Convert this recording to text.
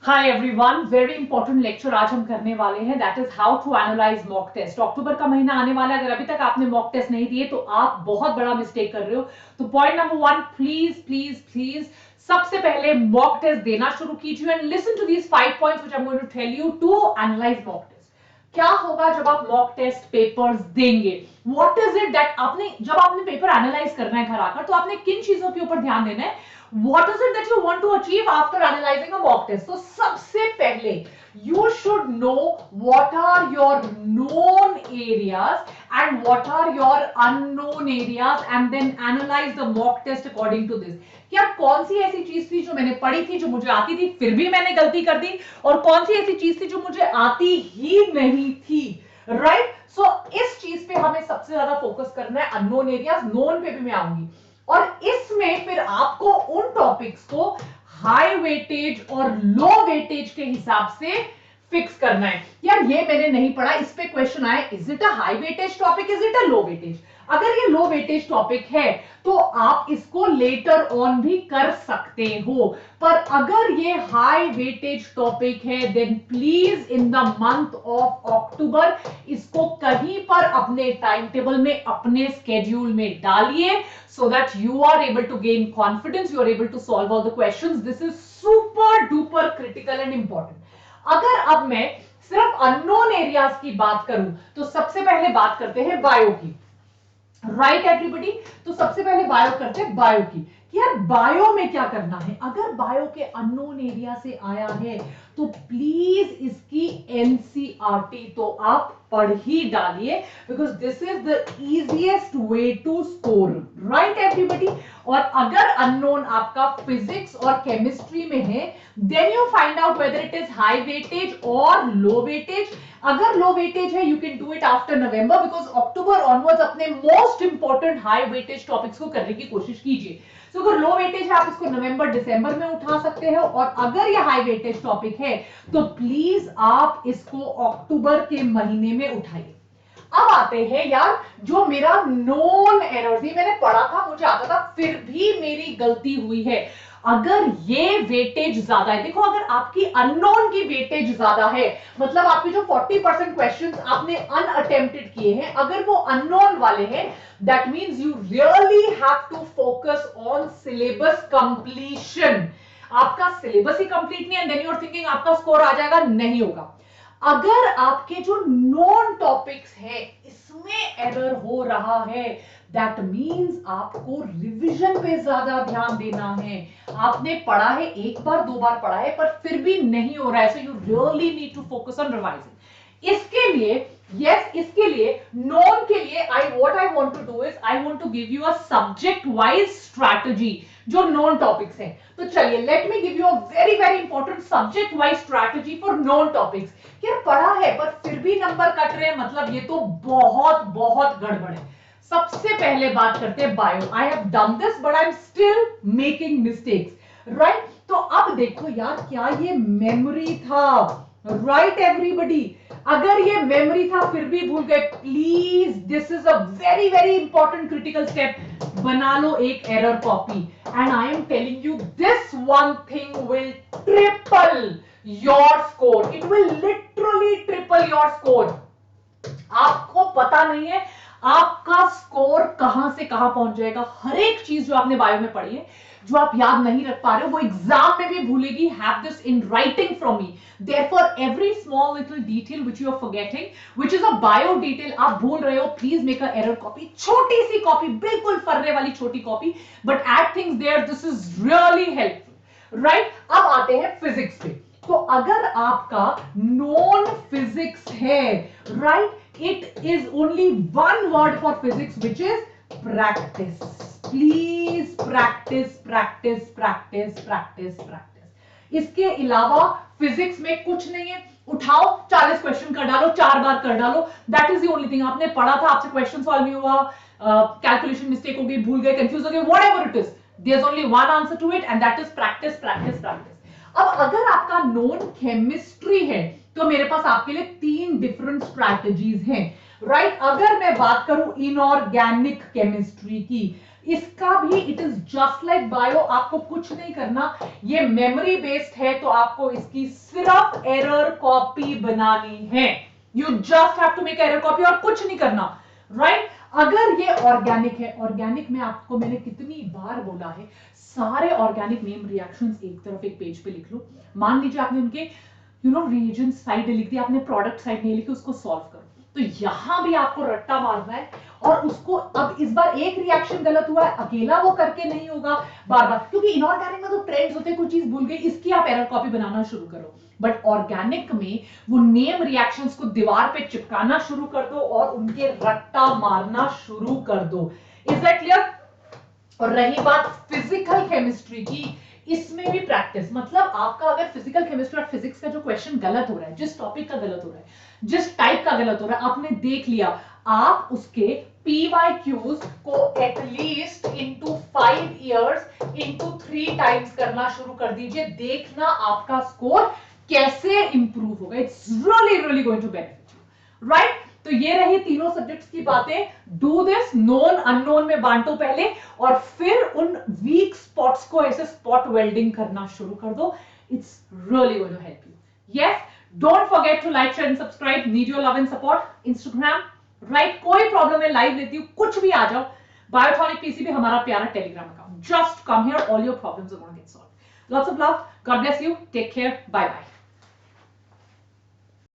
हाय everyone, very important lecture आज हम करने वाले हैं, that is how to analyse mock test. October का महीना आने वाला है, अगर अभी तक आपने मॉक टेस्ट नहीं दिए तो आप बहुत बड़ा मिस्टेक कर रहे हो। तो point number one, please please please सबसे पहले मॉक टेस्ट देना शुरू कीजिए and listen to these 5 points which I am going to tell you to analyse mock test. क्या होगा जब आप मॉक टेस्ट पेपर्स देंगे? व्हाट इज इट दैट आपने जब आपने पेपर एनालाइज करना है घर आकर, तो आपने किन चीजों के ऊपर ध्यान देना है? What is it that you want to achieve after analyzing a mock test? So सबसे पहले you should know what are your known areas and what are your unknown areas and then analyze the mock test according to this. क्या कौन सी ऐसी चीज थी जो मैंने पढ़ी थी, जो मुझे आती थी, फिर भी मैंने गलती कर दी, और कौन सी ऐसी चीज थी जो मुझे आती ही नहीं थी, राइट? सो इस चीज पे हमें सबसे ज्यादा फोकस करना है। अननोन एरियाज, नोन पे भी मैं आऊंगी, और इसमें फिर आपको उन टॉपिक्स को हाई वेटेज और लो वेटेज के हिसाब से फिक्स करना है। यार ये मैंने नहीं पढ़ा, इस पे क्वेश्चन आया, is it a high weightage topic, is it a low weightage? अगर ये लो वेटेज टॉपिक है तो आप इसको लेटर ऑन भी कर सकते हो, पर अगर ये हाई वेटेज टॉपिक है then please in the month of October इसको कहीं पर अपने टाइम टेबल में, अपने स्केड्यूल में डालिए, so that you are able to gain confidence, you are able to solve all the questions. This is super duper critical and important. अगर अब मैं सिर्फ अननोन एरियाज की बात करूं तो सबसे पहले बात करते हैं बायो की, राइट एवरीबॉडी? तो सबसे पहले बायो करते हैं बायो की, कि यार बायो में क्या करना है। अगर बायो के अननोन एरिया से आया है तो प्लीज इसकी एनसीईआरटी तो आप पढ़ ही डालिए, because this is the easiest way to score, right everybody? और अगर अननोन आपका फिजिक्स और केमिस्ट्री में है then you find out whether it is high weightage और लो वेटेज। अगर लो वेटेज है you can do it after November, because October onwards अपने most important high weightage topics को करने की कोशिश कीजिए। तो अगर लो वेटेज है आप इसको नवंबर दिसंबर में उठा सकते हो, और अगर ये हाई वेटेज टॉपिक है तो प्लीज आप इसको अक्टूबर के महीने में उठाइए। अब आते हैं यार जो मेरा नोन एरर्स, ये मैंने पढ़ा था, मुझे आता था, फिर भी मेरी गलती हुई है। अगर ये वेटेज ज्यादा है, देखो अगर आपकी अननोन की वेटेज ज्यादा है, मतलब आपके जो 40% क्वेश्चंस आपने अनअटेम्प्टेड किए हैं, अगर वो अननोन वाले हैं, that means you really have to focus on syllabus completion. आपका सिलेबस ही कंप्लीट नहीं है, देन यू आर थिंकिंग आपका स्कोर आ जाएगा, नहीं होगा। अगर आपके जो नॉन टॉपिक्स है इसमें एरर हो रहा है, दैट मींस आपको रिवीजन पे ज्यादा ध्यान देना है। आपने पढ़ा है, एक बार दो बार पढ़ा है, पर फिर भी नहीं हो रहा है, so you really need to focus on revising. इसके लिए इसके लिए नॉन के लिए what I want to do is I want to give you a subject wise strategy जो नॉन टॉपिक्स हैं। तो चलिए let me give you a very very important subject wise strategy for known topics. क्या पढ़ा है पर फिर भी नंबर कट रहे हैं, मतलब ये तो बहुत बहुत गड़बड़ है। सबसे पहले बात करते हैं bio. I have done this but I am still making mistakes, right? तो अब देखो यार, क्या ये मेमोरी था, राइट एवरीबॉडी? अगर ये मेमोरी था फिर भी भूल गए, please this is a very very important critical step. बना लो एक error copy, and I am telling you this one thing will triple your score, it will literally triple your score. आपको पता नहीं है आपका स्कोर कहां से कहां पहुंच जाएगा। हर एक चीज जो आपने बायो में पढ़ी है, जो आप याद नहीं रख पा रहे हो, वो एग्जाम में भी भूलेगी। Have this in writing from me, therefore every small little detail which you are forgetting, which is a bio detail, आप भूल रहे हो, please make a error copy, छोटी सी कॉपी, बिल्कुल फर्रे वाली छोटी copy, but add things there, this is really helpful, right? अब आते हैं फिजिक्स पे। तो अगर आपका नॉन फिजिक्स है, right, it is only one word for physics, which is practice. Please practice practice practice practice practice। इसके अलावा फिजिक्स में कुछ नहीं है। उठाओ 40 क्वेश्चन कर डालो, 4 बार कर डालो, that is the only thing. आपने पढ़ा था, आपसे क्वेश्चन सॉल्व नहीं हुआ, कैलकुलेशन मिस्टेक हो गई, भूल गए, कंफ्यूज हो गए, whatever it is, there is only one answer to it, and that is practice practice practice. अब अगर आपका नॉन केमिस्ट्री है तो मेरे पास आपके लिए 3 डिफरेंट स्ट्रैटेजीज हैं, राइट? अगर मैं बात करूं इनऑर्गेनिक केमिस्ट्री की, इसका भी it is just like bio, आपको कुछ नहीं करना, ये मेमोरी बेस्ड है तो आपको इसकी सिर्फ एरर कॉपी बनानी है। You just have to make error copy और कुछ नहीं करना, राइट? अगर ये ऑर्गेनिक है, ऑर्गेनिक में आपको मैंने कितनी बार बोला है, सारे ऑर्गेनिक नेम रिएक्शंस एक तरफ एक पेज पे लिख लो। मान लीजिए आपने उनके रिएजेंट साइड लिख दी, आपने प्रोडक्ट साइड नहीं लिखी, उसको सॉल्व करो। तो यहां भी आपको रट्टा मारना है और उसको, अब इस बार एक रिएक्शन गलत हुआ है, अकेला वो करके नहीं होगा बार बार, क्योंकि इनऑर्गेनिक में तो ट्रेंड्स होते हैं, कुछ चीज भूल गई, इसकी आप एरर कॉपी बनाना शुरू करो। बट ऑर्गेनिक में वो नेम रिएक्शंस को दीवार पे चिपकाना शुरू कर दो और उनके रट्टा मारना शुरू कर दो। Is that clear? और रही बात फिजिकल केमिस्ट्री की, इसमें भी प्रैक्टिस, मतलब आपका अगर फिजिकल केमिस्ट्री और फिजिक्स का जो क्वेश्चन गलत हो रहा है, जिस टॉपिक का गलत हो रहा है, जिस टाइप का गलत हो रहा है, आपने देख लिया, आप उसके PYQs को at least into 5 years into 3 times करना शुरू कर दीजिए, देखना आपका स्कोर कैसे इंप्रूव होगा। It's really really going to benefit you, right? तो ये रही तीनों सब्जेक्ट्स की बातें। डू दिस, नोन अननोन में बांटो पहले, और फिर उन वीक स्पॉट्स को ऐसे स्पॉट वेल्डिंग करना शुरू कर दो। It's really going to help you. Yes, don't forget to like, share and subscribe. Need your love and support. Instagram, right? कोई प्रॉब्लम है, लाइव लेती हूँ, कुछ भी आ जाओ। बायोटॉनिक पीसीबी हमारा प्यारा Telegram account, just come here, all your problems are gonna get solved. Lots of love, God bless you, take care, bye bye.